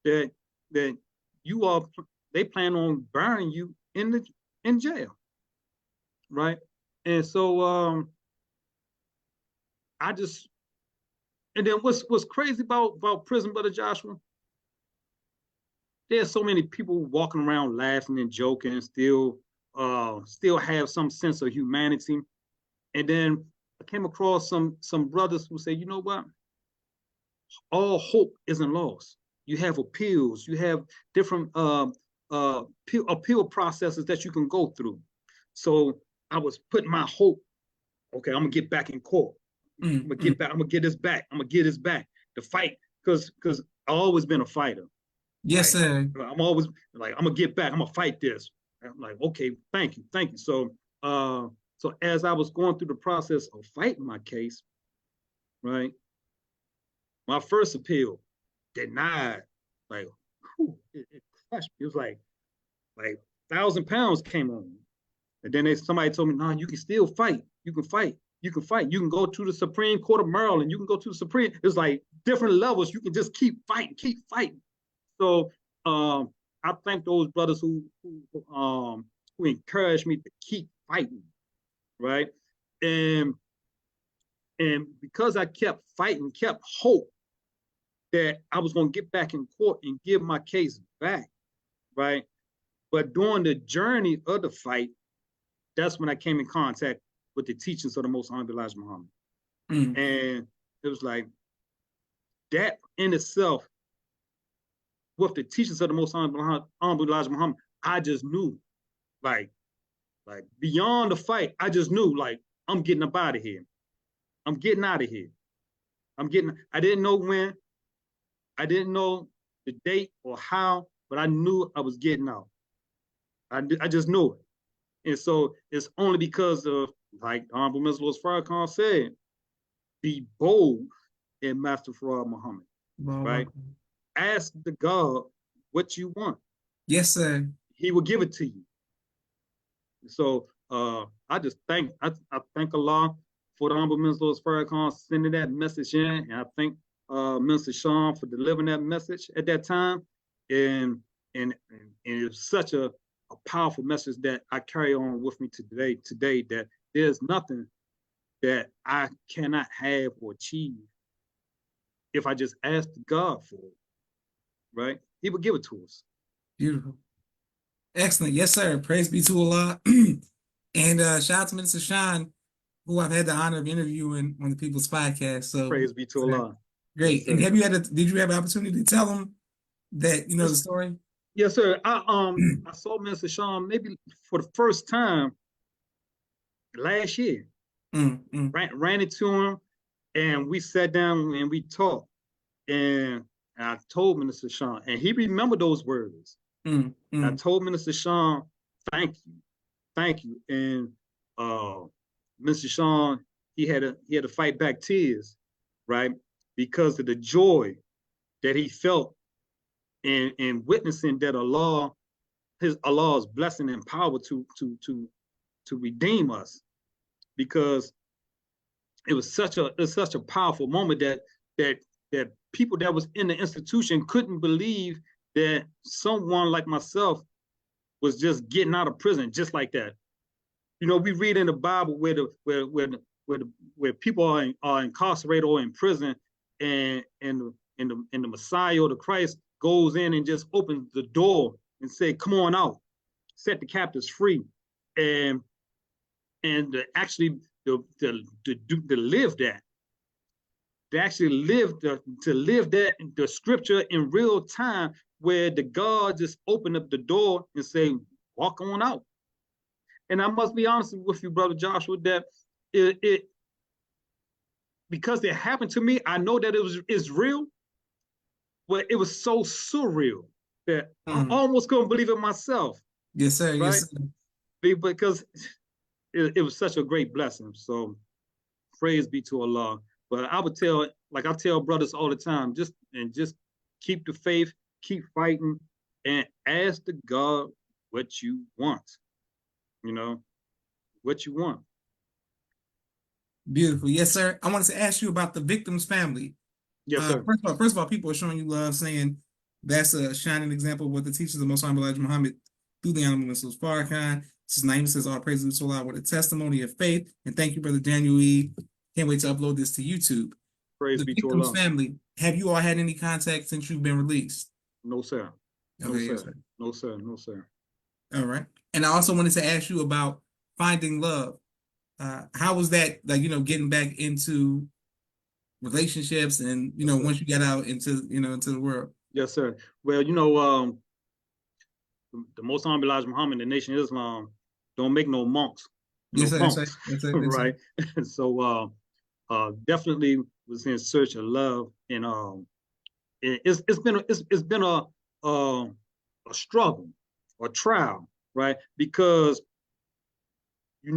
that that you are they plan on burning you in jail, right? And so I just and then what's crazy about prison, brother Joshua? There's so many people walking around laughing and joking, still have some sense of humanity. And then I came across some brothers who say, you know what? All hope isn't lost. You have appeals, you have different appeal processes that you can go through. So I was putting my hope, okay, I'm gonna get back in court. I'm gonna get back, I'm gonna get this back, I'm gonna get this back. The fight, because I've always been a fighter. Yes, Like sir. I'm always like, I'm gonna get back, I'm gonna fight this. I'm like, okay, thank you. So so as I was going through the process of fighting my case, right? My first appeal denied, like it crushed me. It was like 1,000 pounds came on me. And then somebody told me, no, you can still fight. You can fight. You can fight. You can go to the Supreme Court of Maryland. You can go to the Supreme. It's like different levels. You can just keep fighting, keep fighting. So I thank those brothers who encouraged me to keep fighting, right? And because I kept fighting, kept hope that I was going to get back in court and give my case back, right? But during the journey of the fight, that's when I came in contact with the teachings of the Most Honorable Elijah Muhammad. And it was like that in itself, with the teachings of the Most Honorable Elijah Muhammad, I just knew, like beyond the fight, I just knew, like, I'm getting up out of here. I'm getting out of here. I didn't know when, I didn't know the date or how, but I knew I was getting out. I just knew it. And so it's only because of, like Honorable Mr. Louis Farrakhan said, be bold in Master Farad Muhammad, right? Ask the God what you want. Yes, sir. He will give it to you. So I just thank Allah for the Honorable Mr. Louis Farrakhan sending that message in, and I thank Mr. Sean for delivering that message at that time. And it's such a powerful message that I carry on with me today, that there's nothing that I cannot have or achieve if I just ask God for it, right? He will give it to us. Beautiful. Excellent. Yes, sir. Praise be to Allah. And shout out to Minister Sean, who I've had the honor of interviewing on the People's Podcast. So Praise be to Allah. Great. Yes, and did you have an opportunity to tell him that, yes, the story? Yes, sir. I saw Mr. Sean maybe for the first time last year. Ran into him, and we sat down and we talked. And I told Minister Sean, and he remembered those words. I told Minister Sean, thank you. And Mr. Sean, he had to fight back tears, right? Because of the joy that he felt in witnessing that Allah's blessing and power to redeem us, because it was such a powerful moment that people that was in the institution couldn't believe that someone like myself was just getting out of prison just like that. We read in the Bible where people are incarcerated or in prison, and the Messiah or the Christ goes in and just opens the door and say, "Come on out." set the captives free, and actually to live that. To actually live the scripture in real time, where the God just opened up the door and say, walk on out. And I must be honest with you, Brother Joshua, that it because it happened to me, I know that it's real, but it was so surreal that I almost couldn't believe it myself. Yes, sir. Right? Yes, sir. Because it was such a great blessing. So praise be to Allah. But I would tell, like I tell brothers all the time, just keep the faith, keep fighting, and ask the God what you want. You know, what you want. Beautiful. Yes, sir. I wanted to ask you about the victim's family. Yes, sir. First of all, people are showing you love, saying that's a shining example of what the teachers of Most Honorable Elijah Muhammad through the Honorable Mrs. Farrakhan. This is Naima says, all praises to Allah with a testimony of faith. And thank you, Brother Daniel E. Can't wait to upload this to YouTube. Praise The be to victim's Allah. family, have you all had any contact since you've been released? No, sir. No, Okay, sir. yes, sir. No, sir. No, sir. All right. And I also wanted to ask you about finding love. How was that, like, getting back into relationships and, once you got out into the world? Yes, sir. Well, the Most Honorable Elijah Muhammad, the Nation of Islam, don't make no monks, Yes, sir. punks, Yes, sir. right? So, definitely was in search of love, and it's been a struggle, a trial, right? Because you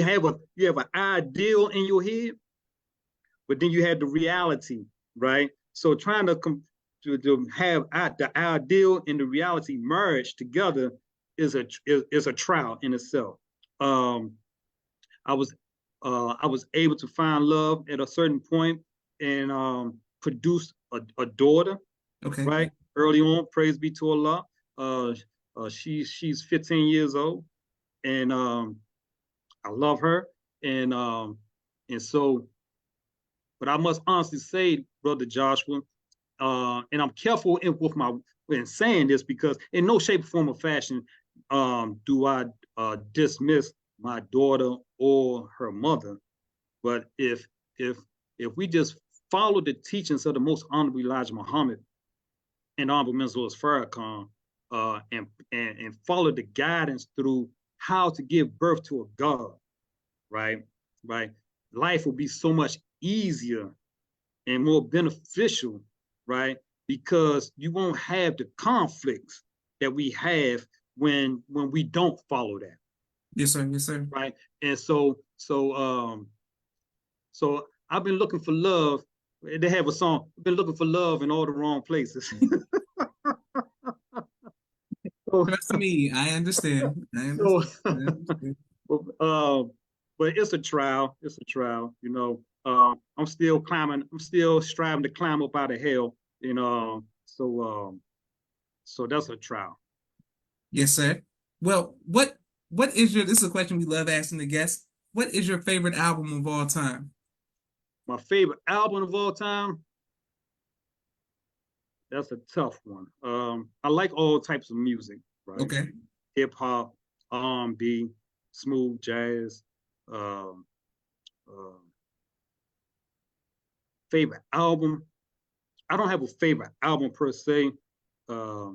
have an ideal in your head, but then you have the reality, right? So trying to have the ideal and the reality merge together is a trial in itself. I was able to find love at a certain point and produce a daughter, Okay. right? Early on, praise be to Allah. She's 15 years old, and I love her, and so. But I must honestly say, Brother Joshua, and I'm careful in saying this, because in no shape, form, or fashion do I dismiss my daughter or her mother. But if we just follow the teachings of the Most Honorable Elijah Muhammad and Honorable Mrs. Farrakhan, and follow the guidance through how to give birth to a God, right? Life will be so much easier and more beneficial, right? Because you won't have the conflicts that we have when we don't follow that. Yes, sir. Yes, sir. Right. And so I've been looking for love. They have a song, been looking for love in all the wrong places. Trust me, I understand. So, but it's a trial. It's a trial. I'm still climbing. I'm still striving to climb up out of hell. So that's a trial. Yes, sir. Well, what is your? This is a question we love asking the guests. What is your favorite album of all time? My favorite album of all time? That's a tough one. I like all types of music, right? Okay. Hip hop, R&B, smooth jazz. Favorite album? I don't have a favorite album per se. I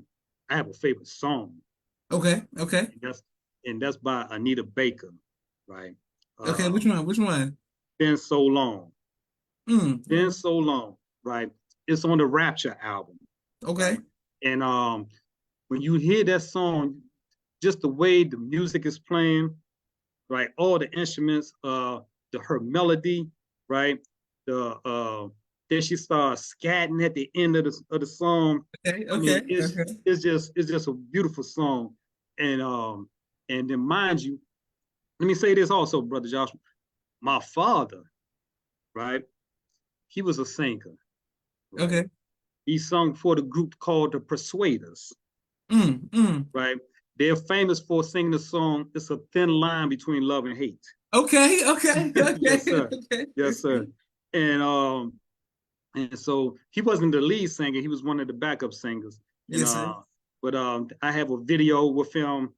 have a favorite song. Okay. And that's by Anita Baker, right? Okay. Which one? Been So Long. Been Mm. So Long, right? It's on the Rapture album. Okay. Right? And when you hear that song, just the way the music is playing, right? All the instruments, her melody, right? Then she starts scatting at the end of the song. Okay. I mean, it's just a beautiful song. And then mind you, let me say this also, Brother Joshua. My father, right? He was a singer. Right? Okay. He sung for the group called the Persuaders. Right? They're famous for singing the song, "It's a Thin Line Between Love and Hate." Okay. Yes, sir. Okay. Yes, sir. And so he wasn't the lead singer, he was one of the backup singers. Yes, sir. but I have a video with him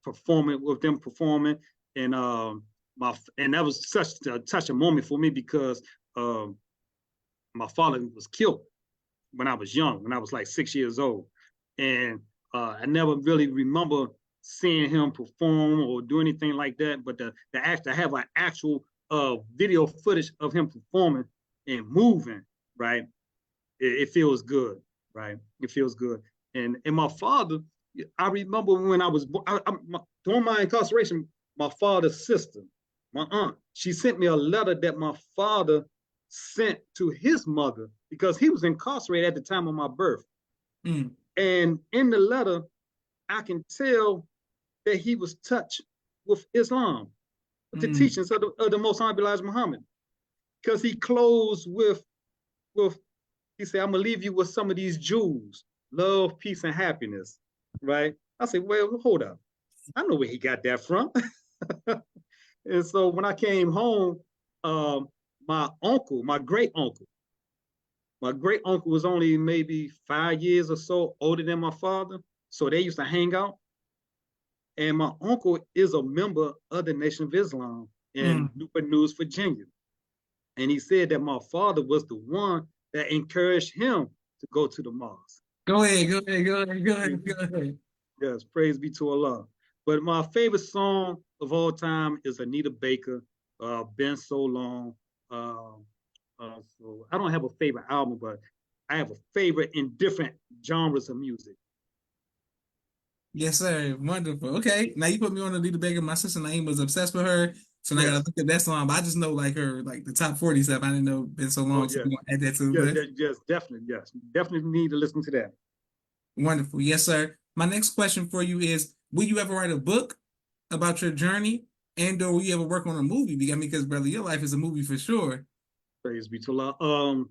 performing, and and that was such a touching moment for me because my father was killed when I was young, when I was like 6 years old, and I never really remember seeing him perform or do anything like that. But the act to have an actual video footage of him performing and moving, right? It feels good, right? It feels good. And my father, I remember when I was during my incarceration, my father's sister, my aunt, she sent me a letter that my father sent to his mother because he was incarcerated at the time of my birth. Mm. And in the letter, I can tell that he was touched with Islam, with the teachings of the Most High Elijah Muhammad, because he closed with he said, "I'm gonna leave you with some of these jewels: love, peace, and happiness." Right? I said, "Well, hold up. I know where he got that from." And so when I came home, my uncle, my great uncle was only maybe 5 years or so older than my father, so they used to hang out. And my uncle is a member of the Nation of Islam in Newport News, Virginia. And he said that my father was the one that encouraged him to go to the mosque. Go ahead, go ahead, go ahead, go ahead, go ahead. Yes, praise be to Allah. But my favorite song of all time is Anita Baker, Been So Long. So I don't have a favorite album, but I have a favorite in different genres of music. Yes, sir. Wonderful. Okay. Now you put me on the Lita Baker. My sister Naeem was obsessed with her. So now I gotta Yes. look at that song. But I just know like her, like the top 40 stuff. I didn't know been so Oh, long. So yeah. I'm gonna add that to the Yes, list. yes, definitely. Yes. Definitely need to listen to that. Wonderful. Yes, sir. My next question for you is, will you ever write a book about your journey? And or will you ever work on a movie? I mean, because brother, your life is a movie for sure. Praise be to Allah.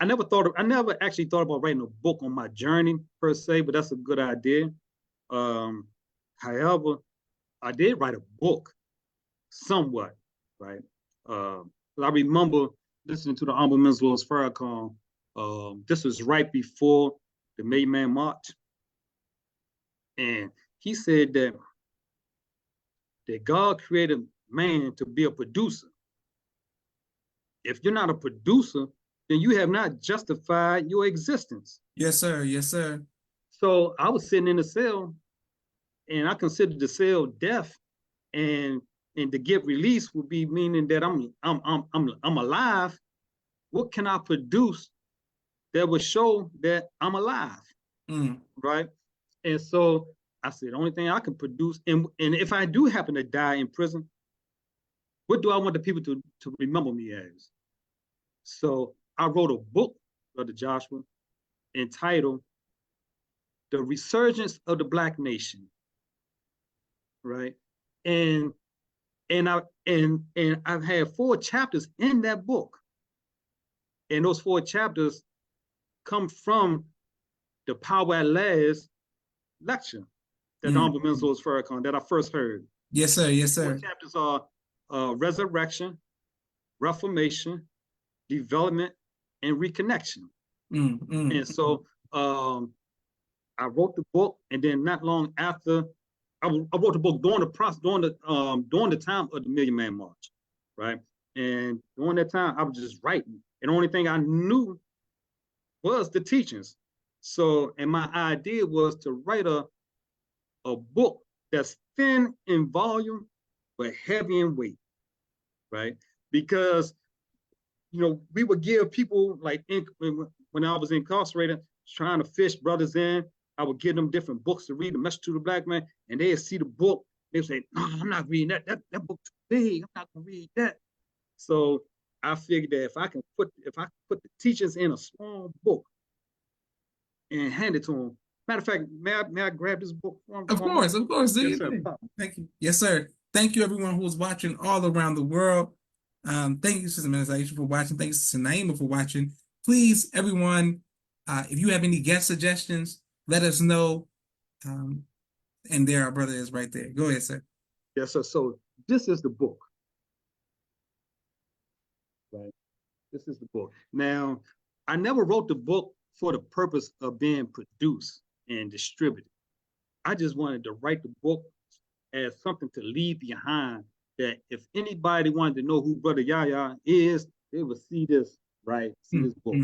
I never actually thought about writing a book on my journey per se, but that's a good idea. Um, However, I did write a book somewhat, right? I remember listening to the Honorable Minister Louis Farrakhan. This was right before the May Man March, and he said that God created man to be a producer. If you're not a producer, then you have not justified your existence. Yes, sir. Yes, sir. So I was sitting in the cell, and I considered the cell death, and to get released would be meaning that I'm alive. What can I produce that would show that I'm alive, right? And so I said, the only thing I can produce, and if I do happen to die in prison, what do I want the people to remember me as? So I wrote a book, Brother Joshua, entitled "The Resurgence of the Black Nation," right? And I've had 4 chapters in that book, and those 4 chapters come from the Power at Last lecture that the Honorable Minister Louis Farrakhan that I first heard. Yes, sir. Yes, sir. 4 chapters are resurrection, reformation, development, and reconnection. And so I wrote the book, and then not long after, I wrote the book during the process, during the time of the Million Man March, right? And during that time, I was just writing, and the only thing I knew was the teachings. So, and my idea was to write a book that's thin in volume but heavy in weight, right? Because we would give people like when I was incarcerated, trying to fish brothers in. I would give them different books to read, The Message to the Black Man, and they'd see the book. They'd say, "No, I'm not reading that. That book's too big. I'm not gonna read that." So I figured that if I can put the teachers in a small book and hand it to them. Matter of fact, may I grab this book from Of course, of course. Do yes, your sir. thing. Thank you. Yes, sir. Thank you, everyone who's watching all around the world. Thank you, Sister Minister Aisha, for watching. Thank you, Sister Naima, for watching. Please, everyone, if you have any guest suggestions, let us know. And there, our brother is right there. Go ahead, sir. Yes, sir. So this is the book, right? This is the book. Now, I never wrote the book for the purpose of being produced and distributed. I just wanted to write the book as something to leave behind, that if anybody wanted to know who Brother Yahya is, they would see this, right? See this book.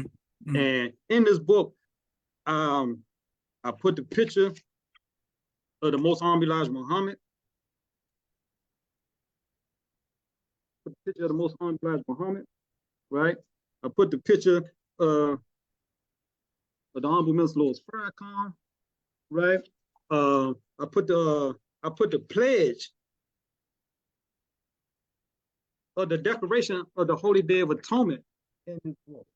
And in this book, I put the picture of the Most Honorable Elijah Muhammad. Put the picture of the Most Honorable Elijah Muhammad, right? I put the picture of the Honorable Minister Louis Farrakhan, right? I put the pledge of the Declaration of the Holy Day of Atonement in this book.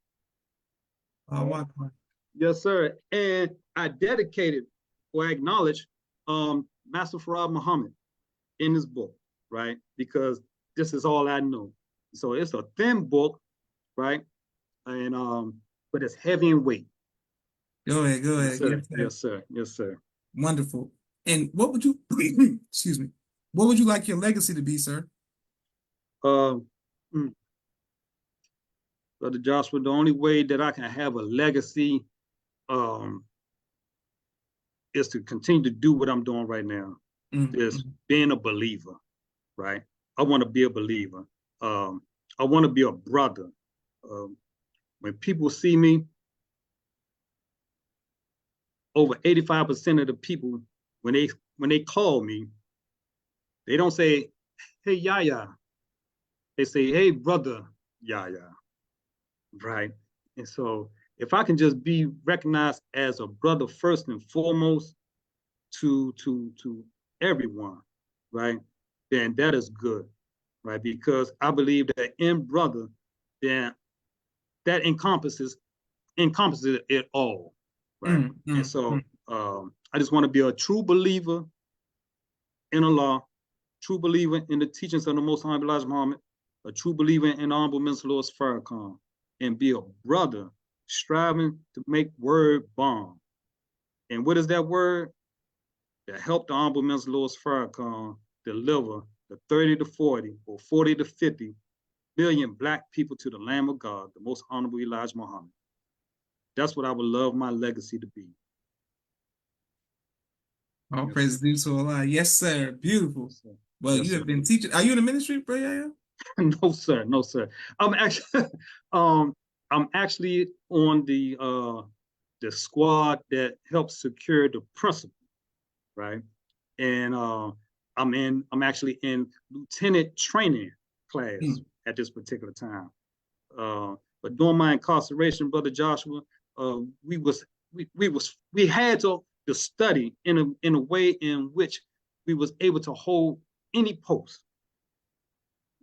Oh, wow. Yes, sir. And I dedicated or acknowledged Master Farad Muhammad in this book, right? Because this is all I know. So it's a thin book, right? And but it's heavy in weight. Go ahead. Yes, sir. Yes, sir. Yes, sir. Yes, sir. Wonderful. And what would you, excuse me, what would you like your legacy to be, sir? Brother Joshua, the only way that I can have a legacy is to continue to do what I'm doing right now. Is being a believer, right? I want to be a believer. I want to be a brother. When people see me, over 85% of the people, when they call me, they don't say, "Hey, Yahya." They say, "Hey, brother Yahya," right? And so if I can just be recognized as a brother first and foremost to everyone, right, then that is good, right? Because I believe that in brother, then that encompasses it all, right? And so I just want to be a true believer in Allah, true believer in the teachings of the Most Honorable Elijah Muhammad, a true believer in Honorable Minister Louis Farrakhan, and be a brother striving to make word bond. And what is that word? That helped the Honorable Minister Louis Farrakhan deliver the 30 to 40 or 40 to 50 million Black people to the Lamb of God, the Most Honorable Elijah Muhammad. That's what I would love my legacy to be. All praise due to Allah. Yes, sir. Beautiful. Yes, sir. Well, yes, you have been teaching. Are you in the ministry, bro? No, sir. No, sir. I'm actually, I'm actually on the squad that helps secure the principal, right? And I'm actually in lieutenant training class at this particular time. But during my incarceration, Brother Joshua, we had to study in a way in which we was able to hold any post.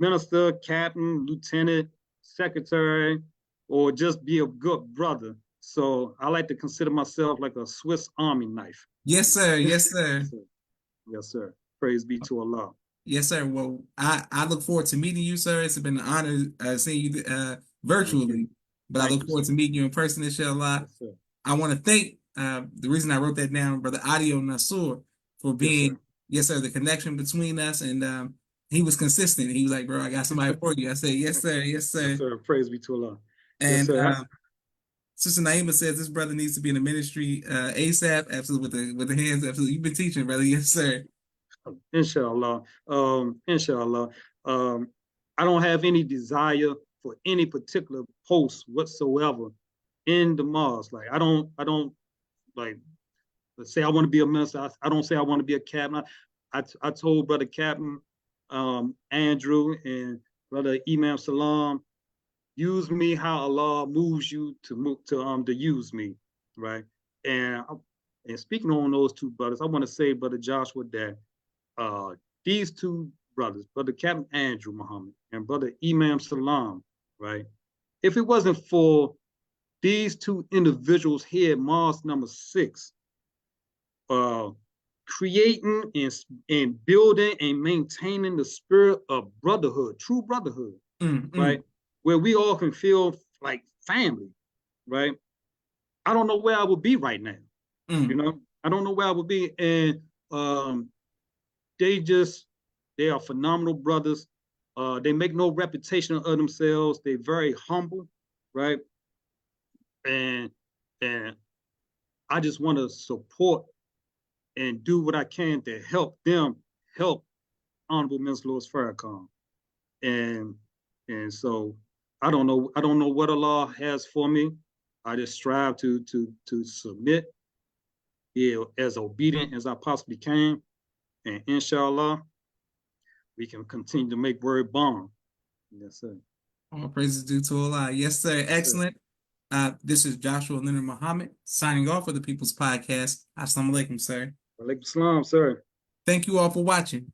Minister, captain, lieutenant, secretary, or just be a good brother. So I like to consider myself like a Swiss Army knife. Yes, sir. Yes, sir. Yes, sir. Yes, sir. Praise be to Allah. Yes, sir. Well, I look forward to meeting you, sir. It's been an honor seeing you virtually, but I look forward to meeting you in person, inshallah. Yes, I want to thank the reason I wrote that down, Brother Audio Nasur, for being, yes, sir, the connection between us. And he was consistent. He was like, "Bro, I got somebody for you." I said, "Yes, sir. Yes, sir." Yes, sir. Praise be to Allah. And yes, Sister Naima says this brother needs to be in the ministry ASAP. Absolutely, with the hands. Absolutely, you've been teaching, brother. Yes, sir. Inshallah. Inshallah. I don't have any desire for any particular post whatsoever in the mosque. Like I don't like, let's say I want to be a minister. I don't say I want to be a captain. I told Brother Captain Andrew and Brother Imam Salam, use me how Allah moves you to use me, right? And speaking on those two brothers, I want to say, Brother Joshua, that these two brothers, Brother Captain Andrew Muhammad and Brother Imam Salam, right? If it wasn't for these two individuals here at Mosque number 6, creating and building and maintaining the spirit of brotherhood, true brotherhood, right? Where we all can feel like family, right? I don't know where I would be right now. You know, I don't know where I would be. And they are phenomenal brothers. They make no reputation of themselves. They're very humble, right? And And I just want to support and do what I can to help them help Honorable Minister Louis Farrakhan. And so I don't know what Allah has for me. I just strive to submit, as obedient as I possibly can. And inshallah, we can continue to make word bond. Yes, sir. All praises due to Allah. Yes, sir. Excellent. This is Joshua Leonard Muhammad signing off for the People's Podcast. Assalamu alaikum, sir. Walaikum salam, sir. Thank you all for watching.